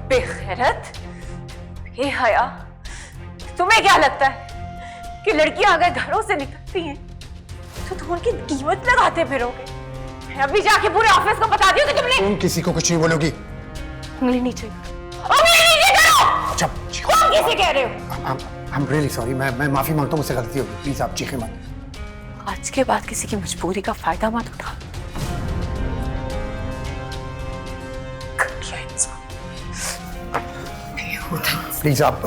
बेगैरत, बेहया। तुम्हें क्या लगता है कि लड़कियां अगर घरों से निकलती हैं तो तुम उनकी कीमत लगाते फिरोगे? मैं अभी जाके पूरे ऑफिस को बता दियो कि तुम किसी को कुछ नहीं बोलोगी। उंगली नीचे उंगली नीचे करो। अच्छा, कौन किसे कह रहे हो? I'm really sorry, मैं माफी मांगता हूँ, मुझसे गलती होगी, प्लीज आप चीखें मत। आज के बाद किसी की मजबूरी का फायदा मत उठा। घटिया इंसान। प्लीज आप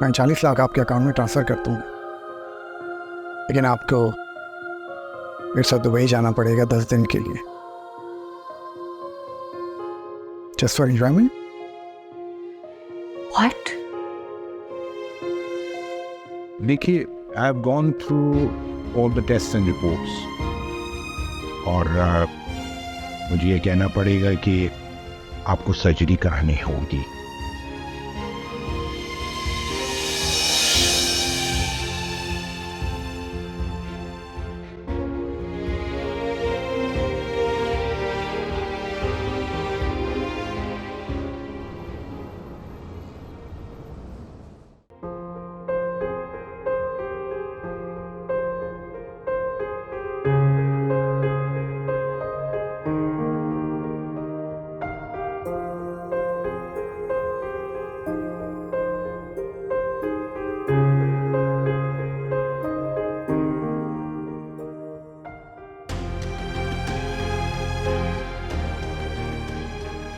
मैं 40 लाख आपके अकाउंट में ट्रांसफर कर दूंगा, लेकिन आपको मेरे साथ दुबई जाना पड़ेगा 10 दिन के लिए, जस्ट फॉर एंजॉयमेंट। What? देखिए, I have gone through all the test and reports और मुझे ये कहना पड़ेगा कि आपको सर्जरी करानी होगी।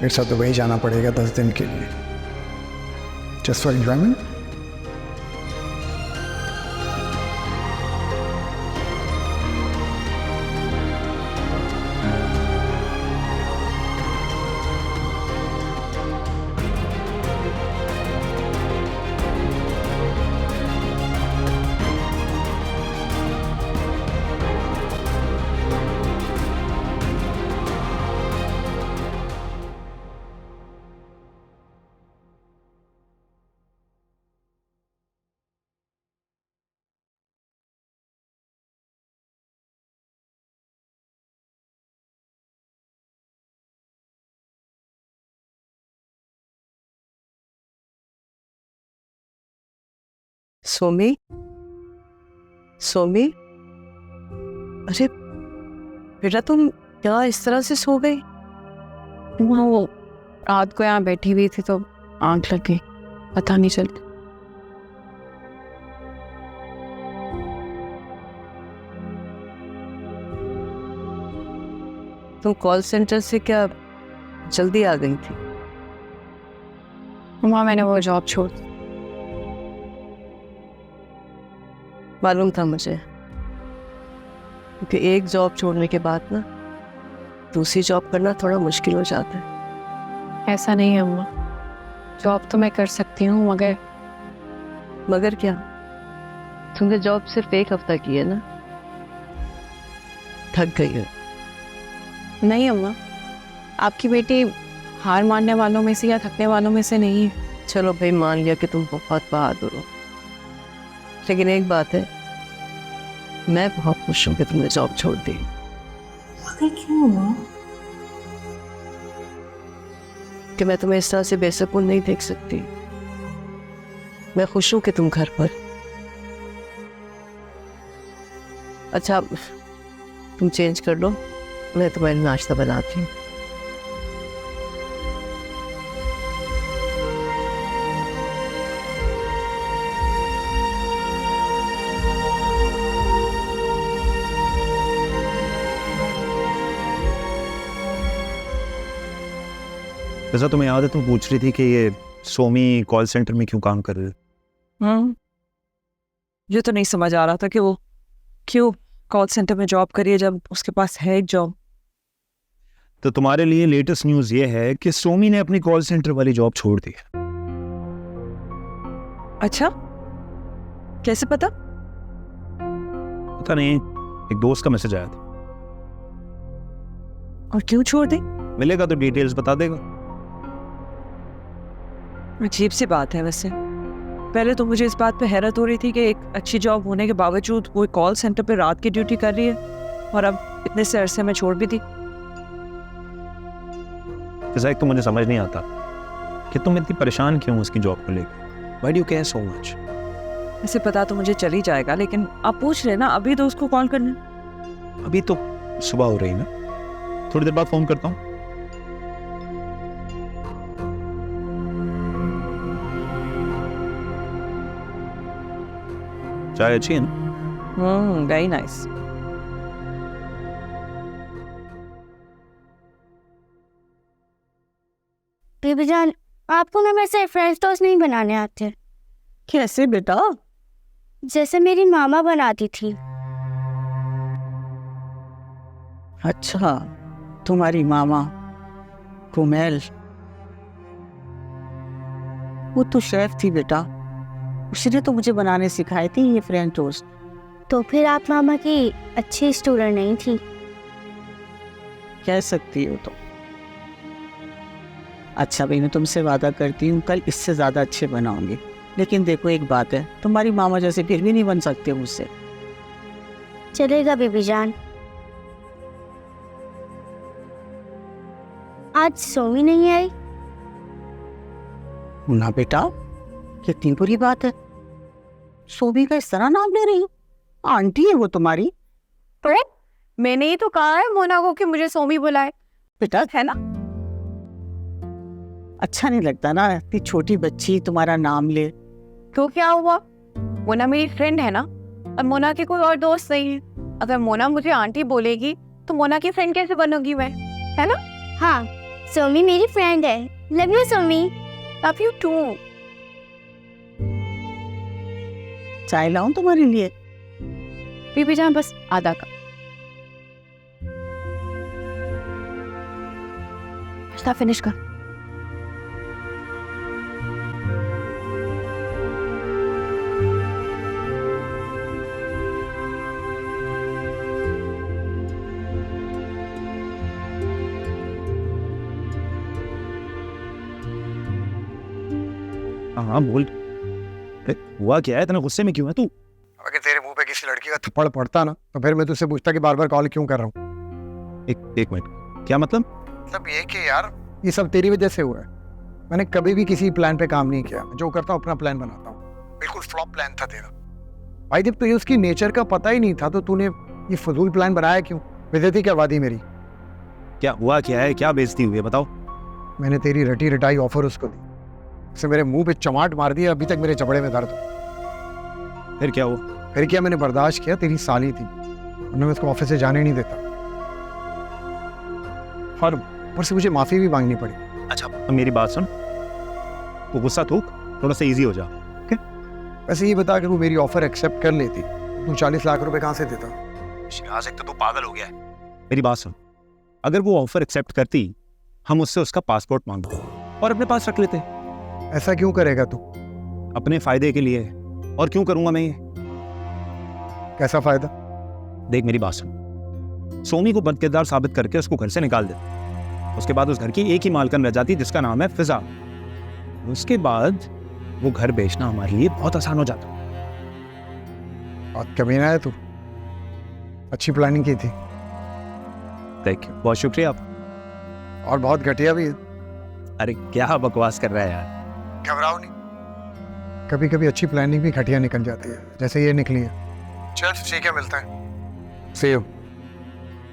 मेरे साथ दुबई जाना पड़ेगा 10 दिन के लिए, just for enjoyment. Somi, Somi, अरे बेटा तुम यहाँ इस तरह से सो गई? वो रात को यहाँ बैठी हुई थी तो आंख लग गई, पता नहीं चलती। तुम कॉल सेंटर से क्या जल्दी आ गई थी? माँ मैंने वो जॉब छोड़ दी। मालूम था मुझे, क्योंकि एक जॉब छोड़ने के बाद ना दूसरी जॉब करना थोड़ा मुश्किल हो जाता है। ऐसा नहीं है अम्मा, जॉब तो मैं कर सकती हूँ मगर क्या? तुमने जॉब सिर्फ 1 हफ्ता की है ना, थक गई हो। नहीं अम्मा, आपकी बेटी हार मानने वालों में से या थकने वालों में से नहीं है। चलो भाई, मान लिया कि तुम बहुत बहादुर हो, लेकिन एक बात है, मैं बहुत खुश हूँ कि तुमने जॉब छोड़ दी। क्यों माँ? कि मैं तुम्हें इस तरह से बेसुकून नहीं देख सकती। मैं खुश हूँ कि तुम घर पर। अच्छा, तुम चेंज कर लो, मैं तुम्हारे नाश्ता बनाती हूँ। जैसा तुम्हें याद है, तुम पूछ रही थी कि ये सोमी कॉल सेंटर में क्यों काम कर रही है। मुझे तो नहीं समझ आ रहा था कि वो क्यों कॉल सेंटर में जॉब करिए जब उसके पास है एक जॉब। तो तुम्हारे लिए लेटेस्ट न्यूज़ ये है कि सोमी ने अपनी कॉल सेंटर वाली जॉब छोड़ दी। अच्छा, कैसे पता? पता नहीं, एक दोस्त का मैसेज आया था। और क्यों छोड़ दी? मिलेगा तो डिटेल्स बता देगा। अजीब सी बात है वैसे। पहले तो मुझे इस बात पे हैरत हो रही थी कि एक अच्छी जॉब होने के बावजूद वो कॉल सेंटर पे रात की ड्यूटी कर रही है, और अब इतने से अरसे में छोड़ भी दी। जैसा एक तो मुझे समझ नहीं आता कि तुम इतनी परेशान क्यों उसकी जॉब को लेकर। Why do you care so much? वैसे पता तो मुझे चल ही जाएगा, लेकिन आप पूछ रहे ना, अभी तो उसको कॉल करना। अभी तो सुबह हो रही ना, थोड़ी देर बाद फोन करता हूँ। चाय अच्छी है ना? Very nice. बेबी जान, आपको ना मेरे से फ्रेंच टोस्ट नहीं बनाने आते? कैसे बेटा? जैसे मेरी मामा बनाती थी। अच्छा, तुम्हारी मामा कुमेल, वो तो शेफ थी बेटा, उसने तो मुझे बनाने सिखाए थे ये फ्रेंच टोस्ट। तो फिर आप मामा की अच्छी स्टूडेंट नहीं थी? कह सकती हो तो। अच्छा भाई, मैं तुमसे वादा करती हूँ कल इससे ज़्यादा अच्छे बनाऊंगी। लेकिन देखो एक बात है, तुम्हारी मामा जैसे फिर भी नहीं बन सकते मुझसे। चलेगा बेबी जान। आज सोमी नहीं आई? ना बेटा, कितनी बुरी बात है, सोमी का इस तरह नाम ले रही हो? आंटी है वो तुम्हारी। तो मैंने ही तो कहा है मोना को कि मुझे सोमी बुलाए, बेटा है ना? अच्छा नहीं लगता ना, इतनी छोटी बच्ची तुम्हारा नाम ले। तो क्या हुआ? मोना मेरी फ्रेंड है ना, और मोना के कोई और दोस्त नहीं है। अगर मोना मुझे आंटी बोलेगी तो मोना की फ्रेंड कैसे बनूंगी मैं, है ना? हाँ, सोमी मेरी फ्रेंड है। Love you Somi. Love you too. चाय लाऊं तुम्हारे लिए? बीबी जान बस आधा कप। फिनिश कर। हाँ बोल, हुआ क्या है? इतना गुस्से में क्यों है तू? अगर तेरे मुंह पे किसी लड़की का थप्पड़ पड़ता ना, तो फिर मैं तुझसे पूछता कि बार बार कॉल क्यों कर रहा हूँ। एक मिनट, क्या मतलब? मतलब ये कि यार, ये सब तेरी वजह से हुआ है। मैंने कभी भी किसी प्लान पे काम नहीं किया। जो करता हूँ अपना प्लान बनाता हूँ। बिल्कुल फ्लॉप प्लान था तेरा भाई। जब तुझे उसकी नेचर का पता ही नहीं था तो तूने ये फजूल प्लान बनाया क्यों? बेइज्जती करवा दी मेरी। क्या हुआ क्या है? क्या बेइज्जती हुई है बताओ। मैंने तेरी रटी रटाई ऑफर उसको दी, उसे मेरे मुंह पे चमाट मार दिया। अभी तक मेरे चपड़े में दर्द। फिर क्या हुआ? फिर क्या, मैंने बर्दाश्त किया। तेरी साली थी, वरना मैं उसको ऑफिस से जाने नहीं देता। और ऊपर से मुझे माफी भी मांगनी पड़ी। अच्छा अब मेरी बात सुन, वो गुस्सा थूक, थोड़ा सा इजी हो जा। वैसे ये बता, अगर वो मेरी ऑफर एक्सेप्ट कर लेती तू 40 लाख रुपए कहाँ से देता? शिराज, एक तो तू पागल हो गया है। मेरी बात सुन, अगर वो ऑफर एक्सेप्ट करती, हम उससे उसका पासपोर्ट मांगते और अपने पास रख लेते। ऐसा क्यों करेगा तू? अपने फायदे के लिए। और क्यों करूंगा मैं ये? कैसा फायदा? देख मेरी बात सुन, सोमी को बदकिरदार साबित करके उसको घर से निकाल दे। उसके बाद उस घर की एक ही मालकिन रह जाती जिसका नाम है फिजा। उसके बाद वो घर बेचना हमारे लिए बहुत आसान हो जाता। बहुत कमीना है तू। अच्छी प्लानिंग की थी। थैंक यू, बहुत शुक्रिया आप। और बहुत घटिया भी है। अरे क्या बकवास कर रहा है यार। घबराओ नहीं, कभी कभी अच्छी प्लानिंग भी घटिया निकल जाती है, जैसे ये निकली है। चल ठीक है, मिलता है। सी यू।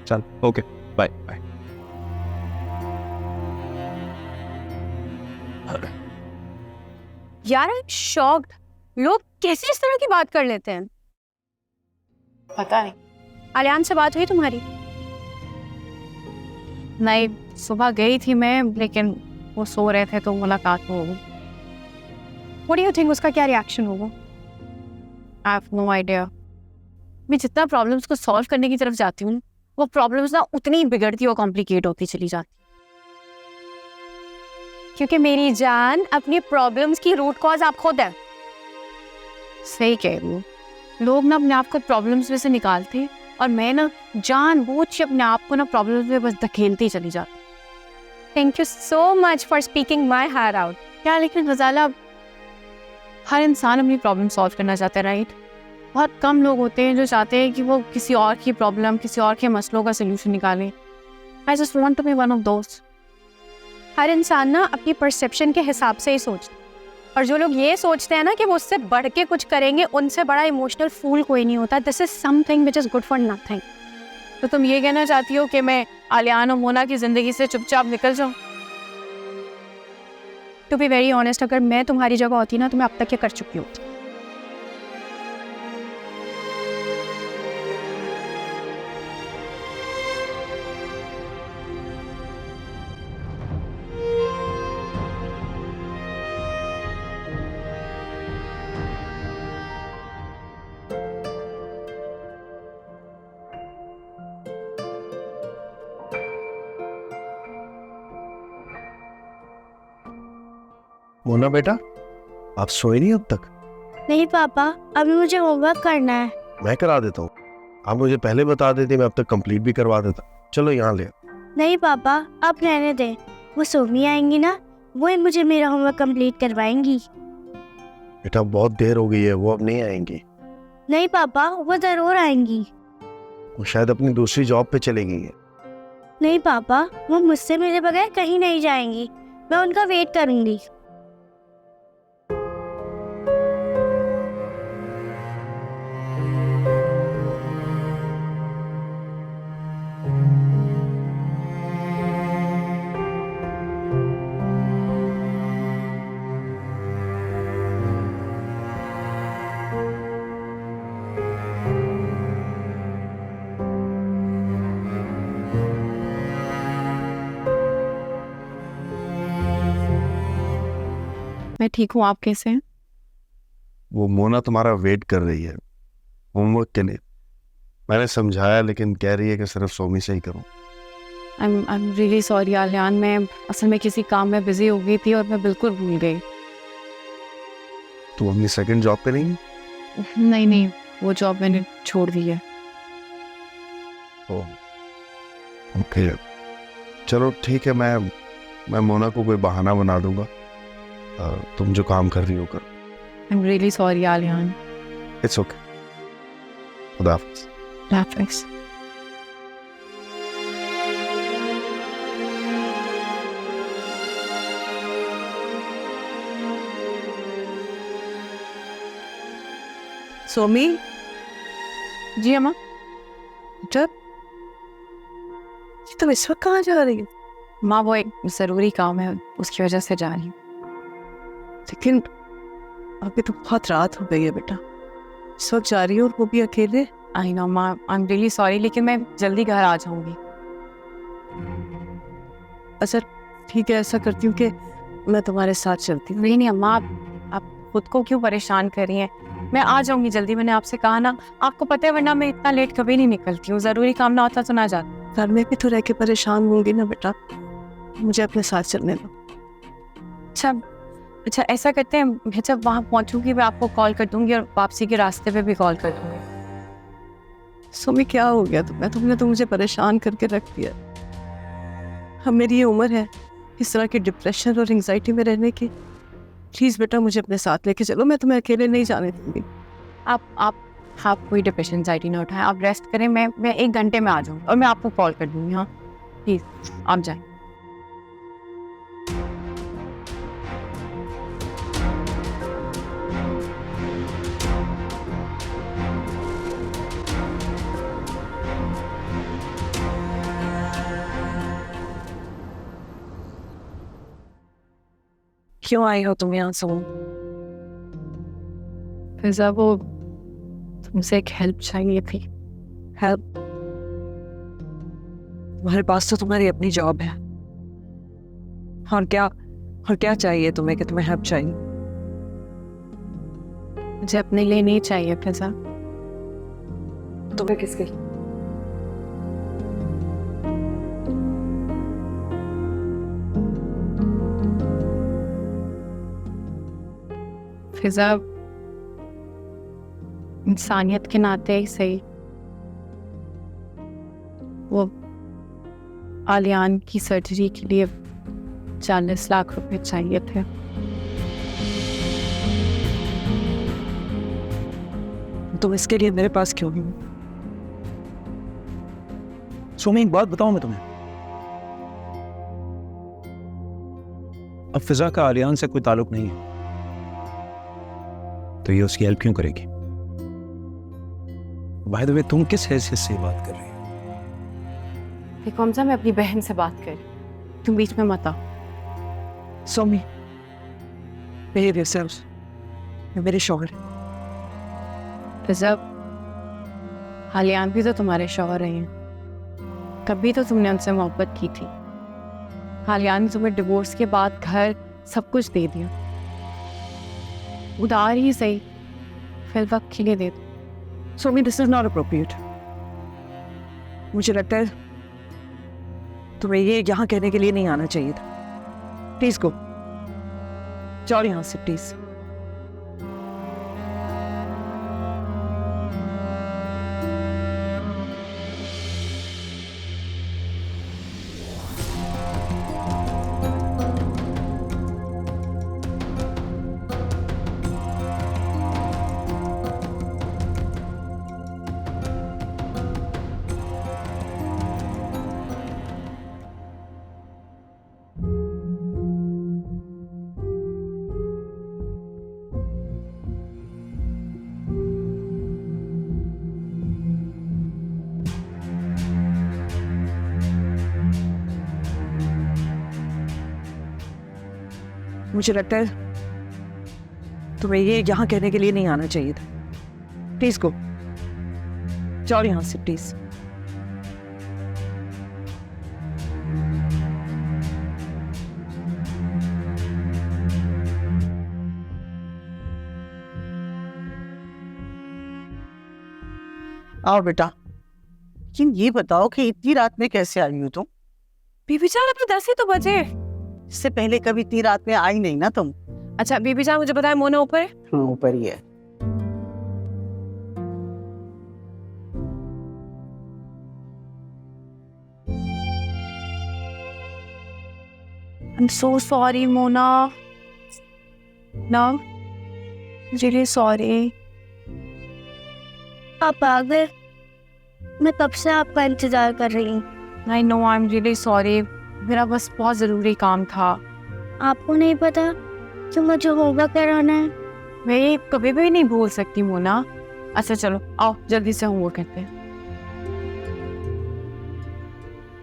चल ओके, बाय बाय। यार आई एम शॉक्ड, लोग कैसे इस तरह की बात कर लेते हैं? पता नहीं। आलियान से बात हुई तुम्हारी? नहीं, सुबह गई थी मैं, लेकिन वो सो रहे थे तो मुलाकात हो गई। व्हाट डू यू थिंक उसका क्या रिएक्शन होगा? I have no idea. मैं जितना प्रॉब्लम्स को सॉल्व करने की तरफ जाती हूँ, वो प्रॉब्लम्स ना उतनी बिगड़ती और कॉम्प्लिकेट होती चली जाती। क्योंकि मेरी जान, अपनी प्रॉब्लम्स की रूट कॉज आप खुद है। सही कह रही हूँ। लोग ना अपने आप को प्रॉब्लम्स में से निकालते, और मैं ना जानबूझ के अपने आप को ना प्रॉब्लम्स में बस धकेलती चली जाती। Thank you so much for speaking my heart out. क्या लेकिन गजाला, हर इंसान अपनी प्रॉब्लम सॉल्व करना चाहता है, राइट? बहुत कम लोग होते हैं जो चाहते हैं कि वो किसी और की प्रॉब्लम, किसी और के मसलों का सोल्यूशन निकालें। I just want to be one of दोस्त। हर इंसान ना अपनी परसेप्शन के हिसाब से ही सोचता है, और जो लोग ये सोचते हैं ना कि वो उससे बढ़ के कुछ करेंगे, उनसे बड़ा इमोशनल फूल कोई नहीं होता। This is something which is good for nothing. तो तुम ये कहना चाहती हो कि मैं आलियान और मोना की जिंदगी से चुपचाप निकल जाऊं? टू बी वेरी ऑनेस्ट, अगर मैं तुम्हारी जगह होती ना तो मैं अब तक ये कर चुकी होती। मोना बेटा, आप सोए नहीं अब तक? नहीं पापा, अभी मुझे होमवर्क करना है। मैं करा देता हूँ। आप मुझे पहले बता देते, मैं अब तक कंप्लीट भी करवा देता। चलो यहाँ ले। नहीं पापा, आप रहने दें। वो सोमी आएंगी ना, वो ही मुझे मेरा होमवर्क कंप्लीट करवाएंगी। बेटा बहुत देर हो गई है, वो अब नहीं आएंगी। नहीं पापा, वो जरूर आएंगी। वो शायद अपनी दूसरी जॉब पे चली गई है। नहीं पापा, वो मुझसे मिले बगैर कहीं नहीं जाएंगी। मैं उनका वेट करूंगी। मैं ठीक हूँ, आप कैसे हैं? वो मोना तुम्हारा वेट कर रही है होमवर्क के लिए। मैंने समझाया लेकिन कह रही है कि सिर्फ सोमी से ही करूँ। I'm really sorry आलियान, मैं असल में किसी काम में बिजी हो गई थी और मैं बिल्कुल भूल गई। तुम अपनी सेकंड जॉब पे नहीं? नहीं, वो जॉब मैंने छोड़ दी है। ओके, चलो ठीक है। मैं मोना को कोई बहाना बना दूंगा। तुम जो काम कर रही हो करो। I'm really sorry Aliyan. It's okay. खुदा हाफिज़। खुदा हाफिज़। सोमी, जी अम्मा। जब तुम इस वक्त कहाँ जा रही हो? माँ, वो एक ज़रूरी काम है, उसकी वजह से जा रही हूँ। लेकिन अभी तो बहुत रात हो गई है बेटा, इस वक्त जा रही हो और वो भी अकेले। आई नो माँ, आई एम रियली सॉरी, लेकिन मैं जल्दी घर आ जाऊंगी। अच्छा ठीक है, ऐसा करती हूँ कि मैं तुम्हारे साथ चलती हूँ। नहीं अम्मा, आप खुद को क्यों परेशान कर रही हैं? मैं आ जाऊंगी जल्दी, मैंने आपसे कहा ना। आपको पता है वरना मैं इतना लेट कभी नहीं निकलती हूँ। ज़रूरी काम ना होता तो ना जाती। घर में भी तो रह के परेशान होंगी ना बेटा, मुझे अपने साथ चलने दो। अच्छा ऐसा करते हैं, मैं जब वहाँ पहुँचूंगी मैं आपको कॉल कर दूंगी और वापसी के रास्ते पे भी कॉल कर दूंगी। सोमी क्या हो गया तुम्हें? तुमने तो मुझे परेशान करके रख दिया। अब मेरी ये उम्र है इस तरह की डिप्रेशन और एंजाइटी में रहने की। प्लीज़ बेटा मुझे अपने साथ लेके चलो, मैं तुम्हें अकेले नहीं जाने दूंगी। आप कोई डिप्रेशन एंजाइटी ना उठाएं, आप रेस्ट करें। मैं 1 घंटे में आ जाऊँगी और मैं आपको कॉल कर दूँगी। हाँ प्लीज़ आप जाएं। क्यों आई हो तुम यहाँ सोम? फिजा, वो तुमसे एक हेल्प चाहिए थी। हेल्प? तुम्हारे पास तो तुम्हारी अपनी जॉब है, और क्या चाहिए तुम्हें कि तुम्हें हेल्प चाहिए? मुझे अपने लिए नहीं चाहिए फिजा। तुम्हें किसके? फिजा, इंसानियत के नाते ही सही, वो आलियान की सर्जरी के लिए 40 लाख रुपए चाहिए थे। तुम इसके लिए मेरे पास क्यों नहीं हो? सोमी एक बात बताऊं मैं तुम्हें, अब फिजा का आलियान से कोई ताल्लुक नहीं है, तो ये उसकी हेल्प क्यों करेगी? बाय द वे तुम किस हैसियत से बात कर रही हो? देखो हमजा, मैं अपनी बहन से बात कर, तुम बीच में मत आओ। Somi, behave yourselves. ये मेरे शौहर हैं। फिजा, आलियान भी तो तुम्हारे शौहर रहे हैं, कभी तो तुमने उनसे मोहब्बत की थी। आलियान ने तुम्हें डिवोर्स के बाद घर सब कुछ दे दिया, उधार ही सही, फिर वक्त के लिए दे दो। Somi, this is not appropriate. मुझे लगता है तुम्हें ये यहाँ कहने के लिए नहीं आना चाहिए था। प्लीज गो, जाओ यहाँ से प्लीज। मुझे लगता है तुम्हें ये यहाँ कहने के लिए नहीं आना चाहिए था। प्लीज गो, जाओ यहाँ से प्लीज। आओ बेटा, लेकिन ये बताओ कि इतनी रात में कैसे आई हो तुम? बीबी जान, अभी 10 ही तो बजे। इससे पहले कभी इतनी रात में आई नहीं ना तुम? अच्छा बीबी जान, मुझे बताया मोना ऊपर है? हाँ, ऊपर ही है। I'm so sorry मोना, ना really sorry। आप आ गए? मैं कब से आपका इंतजार कर रही हूँ। I know, I'm really sorry, मेरा बस बहुत ज़रूरी काम था। आपको नहीं पता कि मुझे होमवर्क कराना है? मैं ये कभी भी नहीं भूल सकती मोना। अच्छा चलो आओ जल्दी से होमवर्क करते हैं।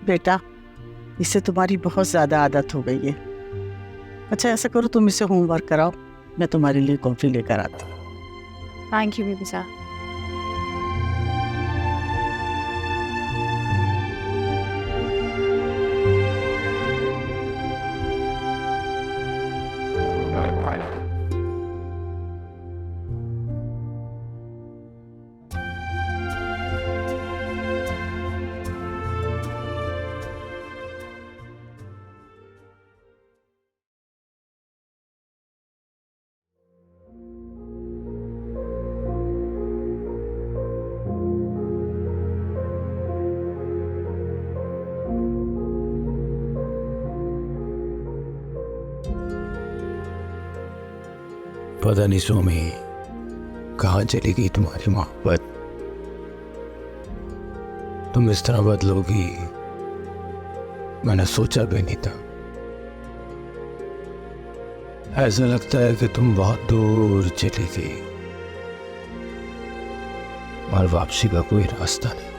बेटा, इससे तुम्हारी बहुत ज्यादा आदत हो गई है। अच्छा ऐसा करो, तुम इसे होमवर्क कराओ, मैं तुम्हारे लिए कॉफी लेकर आता हूँ। थैंक यू बीबी जान। पता नहीं सोमी कहाँ चली गई तुम्हारी मोहब्बत। तुम इस तरह बदलोगी मैंने सोचा भी नहीं था। ऐसा लगता है कि तुम बहुत दूर चली गई और वापसी का कोई रास्ता नहीं।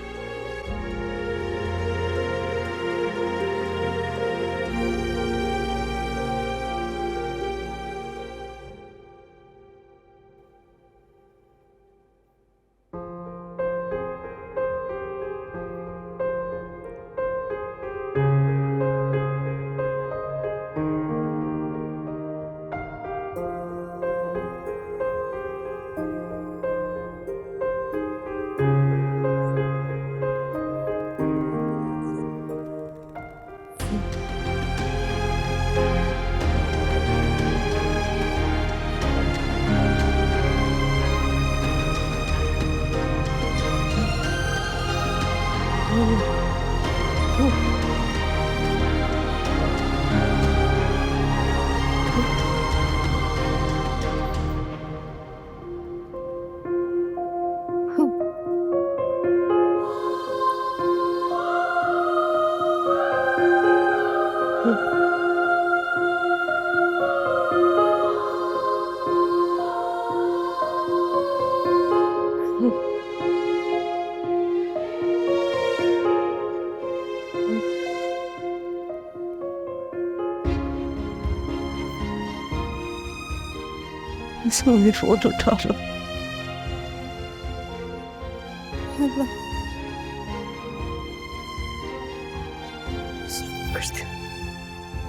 सोमी फोन उठा लो।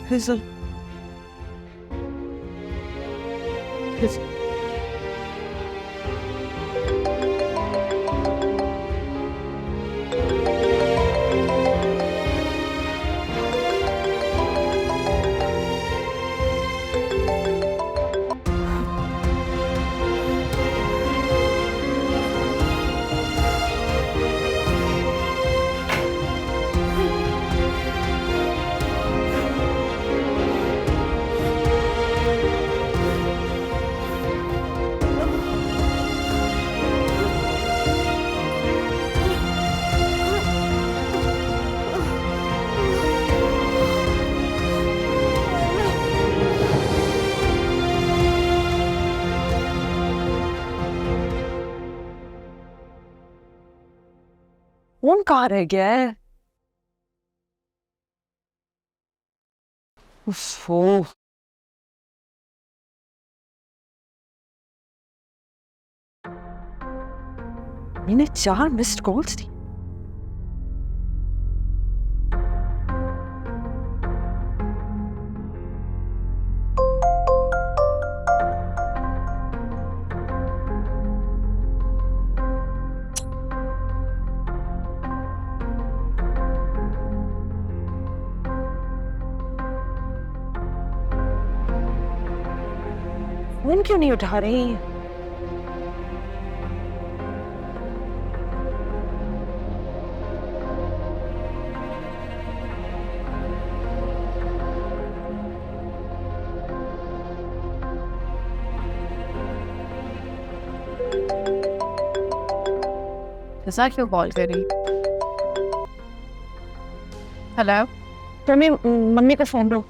फिजल फोन कहाँ रह गया है? उफ़ो। मैंने 4 मिस्ड कॉल्स दी। फोन क्यों नहीं उठा रही? फिजा क्यों कॉल करी? हेलो, तुम्हें मम्मी का फोन दो।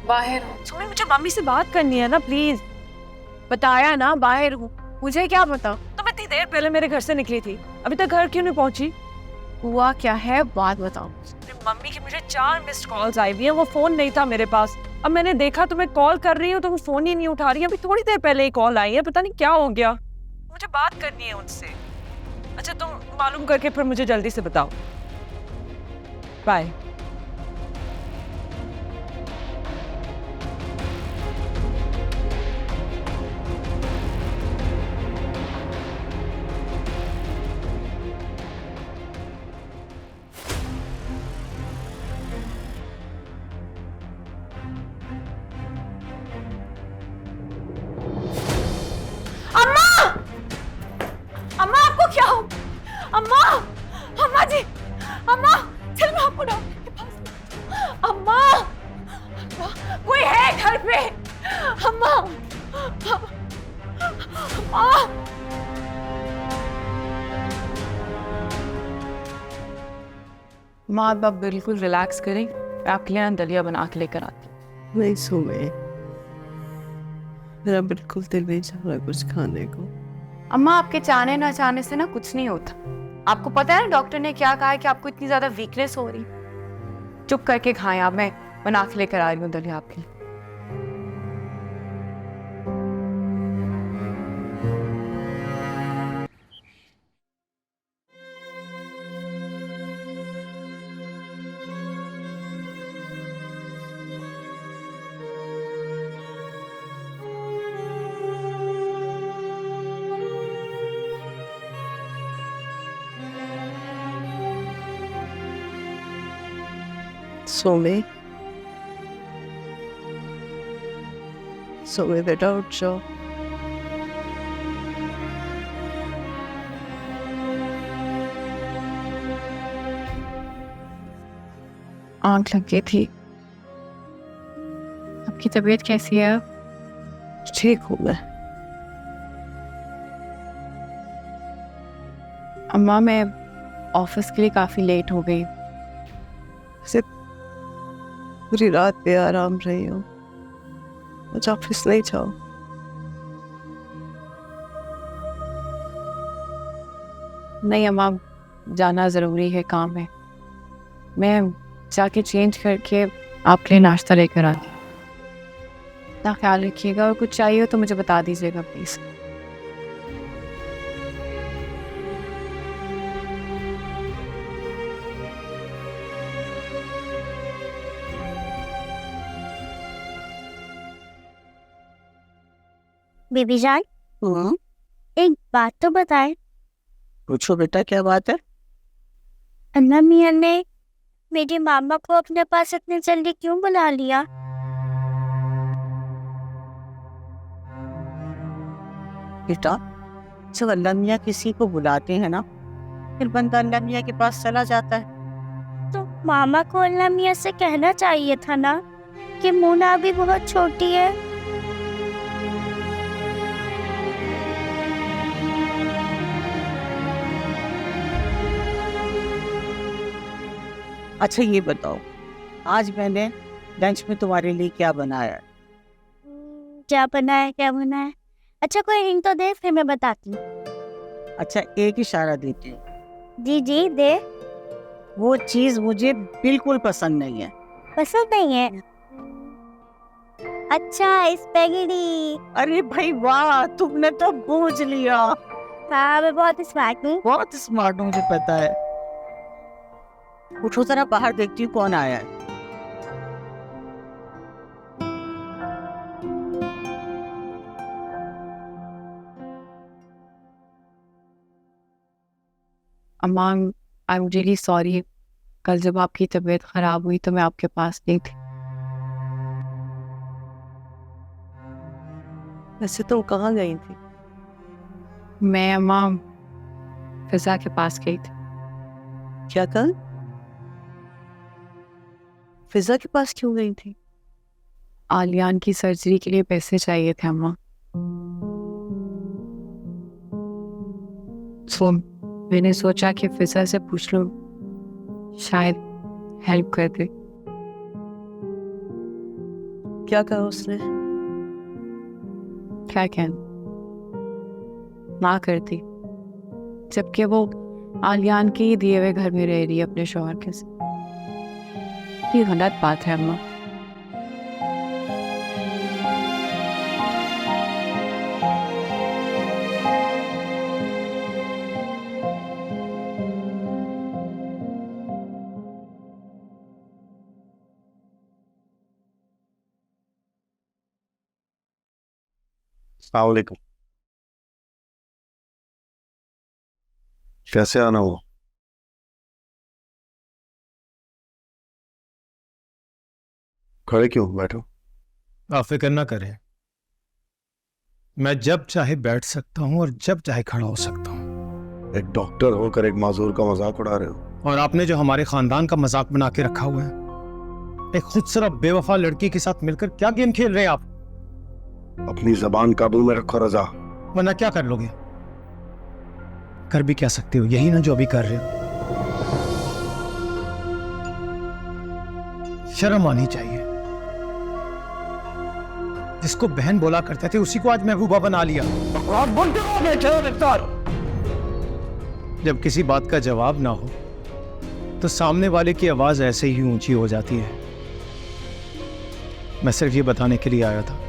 बाहर हूँ। सुनो, मुझे मम्मी से बात करनी है ना, प्लीज। बताया ना बाहर हूँ, मुझे क्या पता? तुम इतनी देर पहले मेरे घर से निकली थी, अभी तक घर क्यों नहीं पहुंची? हुआ क्या है, बात बताओ। मम्मी की मुझे 4 मिस्ड कॉल्स आई हुई हैं, वो फोन नहीं था मेरे पास। अब मैंने देखा तुम्हें कॉल कर रही हूँ तो वो फोन ही नहीं उठा रही है। अभी थोड़ी देर पहले ही कॉल आई है, पता नहीं क्या हो गया। मुझे बात करनी है उनसे। अच्छा, तुम मालूम करके फिर मुझे जल्दी से बताओ। बाय। अम्मा, आपको क्या हो? अम्मा, अम्मा जी, अम्मा, चल मैं आपको डॉक्टर के पास। अम्मा, अम्मा, कोई है घर पे? अम्मा, अम्मा। माँ बाप बिल्कुल रिलैक्स करें, मैं आपके लिए दलिया बना के लेकर आती हूँ। नहीं सोमे, मेरा बिल्कुल दिल नहीं चाह रहा कुछ खाने को। अम्मा, आपके चाहने ना चाहने से ना कुछ नहीं होता। आपको पता है ना डॉक्टर ने क्या कहा है कि आपको इतनी ज्यादा वीकनेस हो रही। चुप करके खाएं आप, मैं बना के लेकर आ रही हूँ दलिया आपके लिए। सोमे, सोमे बेटा उठ जाओ। आंख लग गई थी। आपकी तबीयत कैसी है? ठीक हूँ मैं। अम्मा, मैं ऑफिस के लिए काफी लेट हो गई। सिर्फ पूरी रात पे आराम रही हूँ, आज ऑफिस नहीं जाओ। नहीं अम्मा, जाना जरूरी है, काम है। मैं जाके चेंज करके आपके लिए नाश्ता लेकर आती हूँ। अपना ख्याल रखिएगा और कुछ चाहिए हो तो मुझे बता दीजिएगा प्लीज़। बेबी जान, एक बात तो बताएं। पूछो बेटा, क्या बात है? अन्ना मियां ने मेरी मामा को अपने पास इतनी जल्दी क्यों बुला लिया? बेटा, जब अल्लाह मियाँ किसी को बुलाते हैं ना, फिर बंदा अल्लाह मियाँ के पास चला जाता है। तो मामा को अन्ना मियां से कहना चाहिए था ना कि मोना अभी बहुत छोटी है। अच्छा ये बताओ, आज मैंने लंच में तुम्हारे लिए क्या बनाया है? क्या बनाया, क्या बनाया? अच्छा कोई हिंट तो दे, फिर मैं बताती हूँ। अच्छा एक इशारा देती हूँ। जी जी दे। वो चीज मुझे बिल्कुल पसंद नहीं है। पसंद नहीं है? अच्छा स्पैगेटी। अरे भाई वाह, तुमने तो बूझ लिया। हाँ मैं बहुत स्मार्ट हूँ। बहुत स्मार्ट हूँ, मुझे पता है। उठो जरा, बाहर देखती हूँ कौन आया है। अम्मा, आई एम रियली सॉरी। कल जब आपकी तबीयत खराब हुई तो मैं आपके पास नहीं थी। वैसे तुम कहाँ गई थी? मैं अम्मा फिजा के पास गई थी। क्या कल? फिजा के पास क्यों गई थी? आलियान की सर्जरी के लिए पैसे चाहिए थे अम्मा। सो मैंने सोचा कि फिजा से पूछ लूं, शायद हेल्प कर दे। क्या कहा उसने? क्या कहना, ना करती, जबकि वो आलियान के ही दिए हुए घर में रह रही है अपने शौहर के साथ। ये गलत बात है अम्मा। अस्सलाम वालेकुम। कैसे आना हुआ? खड़े क्यों, बैठो। आप फिक्र ना करें, मैं जब चाहे बैठ सकता हूं और जब चाहे खड़ा हो सकता हूं। एक डॉक्टर होकर एक माजूर का मजाक उड़ा रहे हो। और आपने जो हमारे खानदान का मजाक बना के रखा हुआ है, एक खुदसरा बेवफा लड़की के साथ मिलकर क्या गेम खेल रहे हैं आप? अपनी जबान काबू में रखो रजा। वरना क्या कर लोगे? कर भी क्या सकते हो? यही ना जो अभी कर रहे हो। शर्म आनी चाहिए। जिसको बहन बोला करते थे उसी को आज महबूबा बना लिया। जब किसी बात का जवाब ना हो तो सामने वाले की आवाज ऐसे ही ऊंची हो जाती है। मैं सिर्फ ये बताने के लिए आया था,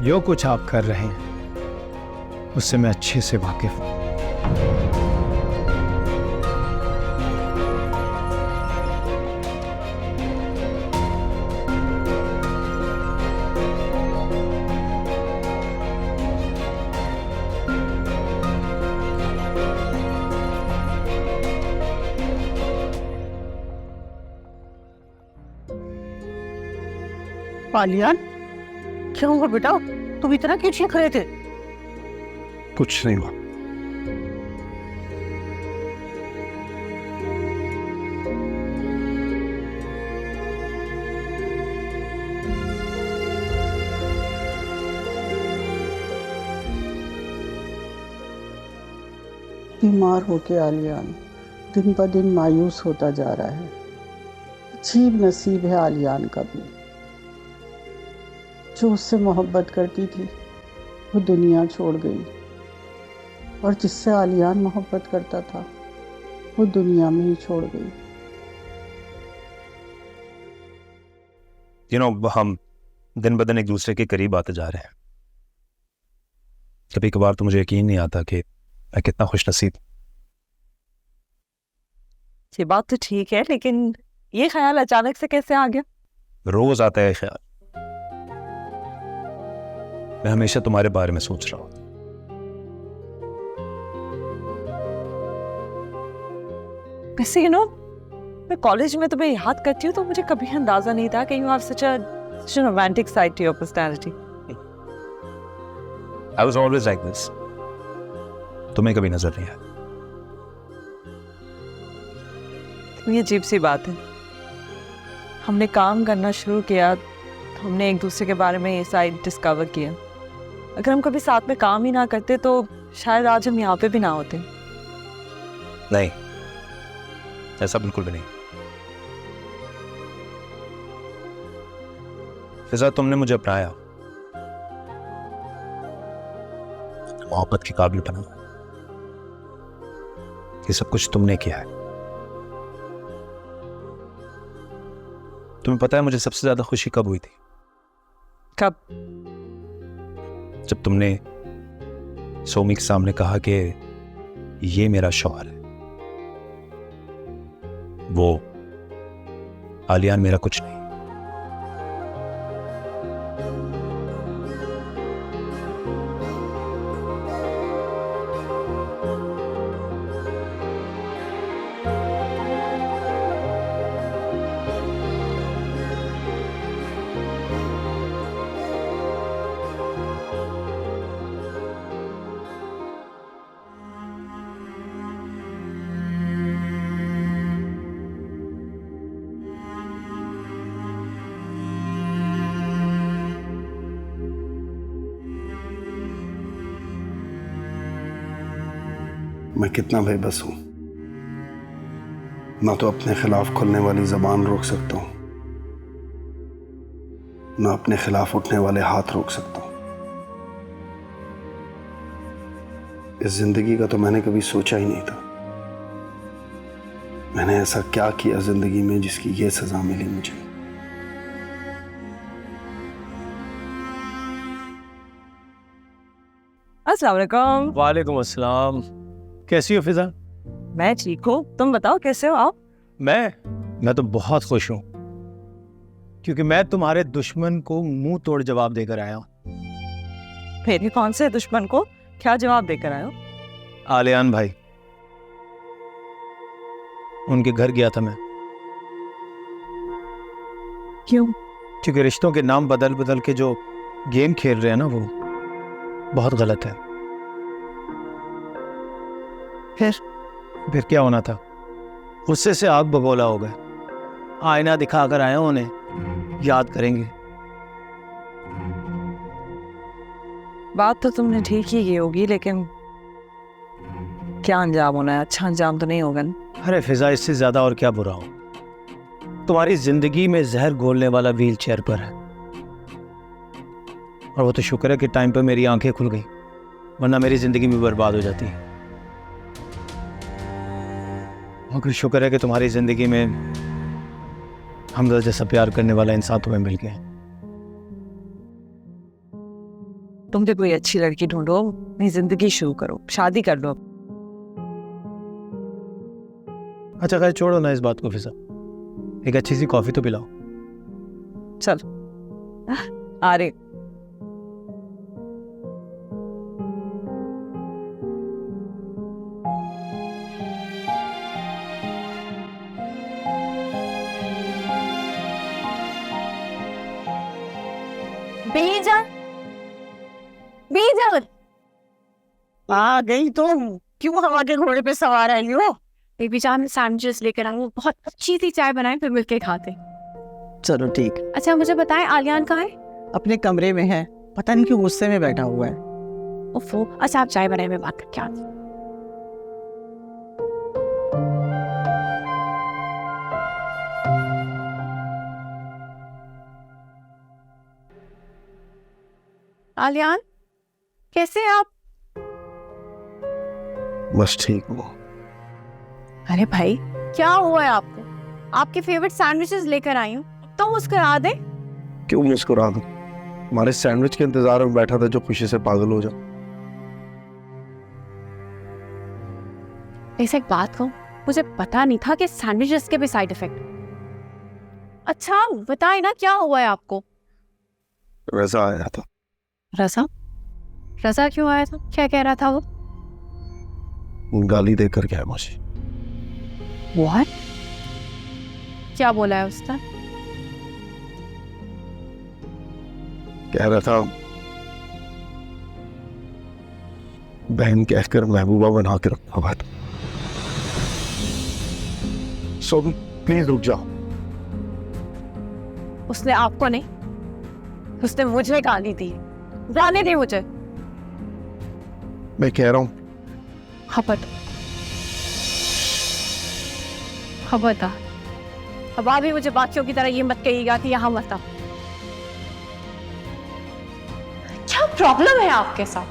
जो कुछ आप कर रहे हैं उससे मैं अच्छे से वाकिफ हूं। आलियान, क्या हुआ बेटा? तुम इतना क्यों चीख रहे थे? कुछ नहीं हुआ। बीमार होके आलियान दिन ब दिन मायूस होता जा रहा है। अजीब नसीब है आलियान का भी। जो उससे मोहब्बत करती थी वो दुनिया छोड़ गई, और जिससे आलियान मोहब्बत करता था वो दुनिया में ही छोड़ गई। हम दिन ब दिन एक दूसरे के करीब आते जा रहे हैं। कभी कभार तो मुझे यकीन नहीं आता कि मैं कितना खुशनसीब। ये बात तो ठीक है, लेकिन ये ख्याल अचानक से कैसे आ गया? रोज आता है ख्याल। मैं हमेशा तुम्हारे बारे में सोच रहा हूं। वैसे मैं कॉलेज में तुम्हें याद करती हूँ तो मुझे कभी अंदाजा नहीं था कि you have such a romantic side to your personality. I was always like this. तुम्हें कभी नजर नहीं आया। ये अजीब सी बात है, हमने काम करना शुरू किया तो हमने एक दूसरे के बारे में ये साइड डिस्कवर किया। अगर हम कभी साथ में काम ही ना करते तो शायद आज हम यहाँ पे भी ना होते। नहीं, ऐसा बिल्कुल भी नहीं। फिजा, तुमने मुझे अपनाया, मोहब्बत के काबिल बना। ये सब कुछ तुमने किया है। तुम्हें पता है मुझे सबसे ज्यादा खुशी कब हुई थी? कब? जब तुमने सोमी के सामने कहा कि ये मेरा शौहर है। वो आलियान मेरा कुछ नहीं। मैं कितना बेबस हूं। ना तो अपने खिलाफ खुलने वाली जबान रोक सकता हूं, ना अपने खिलाफ उठने वाले हाथ रोक सकता हूं। इस जिंदगी का तो मैंने कभी सोचा ही नहीं था। मैंने ऐसा क्या किया जिंदगी में जिसकी ये सजा मिली मुझे। अस्सलाम वालेकुम। वालेकुम अस्सलाम। कैसी हो फिजा? मैं ठीक हूँ, तुम बताओ कैसे हो आप? मैं तो बहुत खुश हूं, क्योंकि मैं तुम्हारे दुश्मन को मुंह तोड़ जवाब देकर आया हूं। मेरे कौन से दुश्मन को क्या जवाब देकर आए हो? आलियान भाई, उनके घर गया था मैं। क्यों? क्योंकि रिश्तों के नाम बदल बदल के जो गेम खेल रहे हैं ना, वो बहुत गलत है। फिर क्या होना था? गुस्से से आग बबूला हो गए। आईना दिखाकर आए, उन्हें याद करेंगे। बात तो तुमने ठीक ही की होगी, लेकिन क्या अंजाम होना है? अच्छा अंजाम तो नहीं होगा ना? अरे फिजा, इससे ज्यादा और क्या बुरा हो। तुम्हारी जिंदगी में जहर घोलने वाला व्हील चेयर पर है, और वो तो शुक्र है कि टाइम पर मेरी आंखें खुल गई, वरना मेरी जिंदगी भी बर्बाद हो जाती। और शुक्र है कि तुम्हारी जिंदगी में हमदा जैसा प्यार करने वाला इंसान तुम्हें मिल गया। तुम भी कोई अच्छी लड़की ढूंढो, अपनी जिंदगी शुरू करो, शादी कर लो। अच्छा खैर, छोड़ो ना इस बात को फिजा, एक अच्छी सी कॉफी तो पिलाओ। चल आ रहे। बेजान आ गई तुम? क्यों हवा के घोड़े पे सवार आई हो? बेबी जान, सैंडविचेस लेकर आई हूँ, बहुत अच्छी सी चाय बनाए, फिर मिलके खाते। चलो ठीक। अच्छा मुझे बताएं, आलियान कहाँ है? अपने कमरे में है, पता नहीं क्यों गुस्से में बैठा हुआ है। ओफो, अच्छा आप चाय बनाए, मैं बात करके आती हूँ। आलियान, कैसे हैं आप? बस ठीक हूँ। अरे भाई, क्या हुआ है आपको? आपके फेवरेट सैंडविचेस लेकर आई हूँ, तो मुस्कुरा दे। क्यों मुस्कुरा दूं? हमारे सैंडविच के इंतजार में बैठा था जो खुशी से पागल हो जाए। ऐसे एक बात कहूँ, मुझे पता नहीं था कि सैंडविचेस के भी साइड इफेक्ट। अच्छा बताए ना क्या हुआ है आपको? वैसा आया था। रजा? रजा क्यों आया था? क्या कह रहा था वो? गाली देकर गया मुझे। What? क्या बोला है उसने? कह रहा था बहन कहकर महबूबा बना के रखा हुआ था। सो प्लीज रुक जाओ। उसने आपको नहीं, उसने मुझे गाली दी। जाने दे मुझे। मैं कह रहा हूं खबरदार अब आप भी मुझे बाकियों की तरह ये मत कहिएगा कि यहाँ मत आओ। क्या प्रॉब्लम है आपके साथ?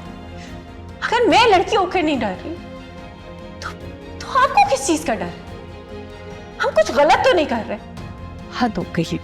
अगर मैं लड़की होकर नहीं डर रही तो आपको किस चीज का डर है? हम कुछ गलत तो नहीं कर रहे? हद हो गई।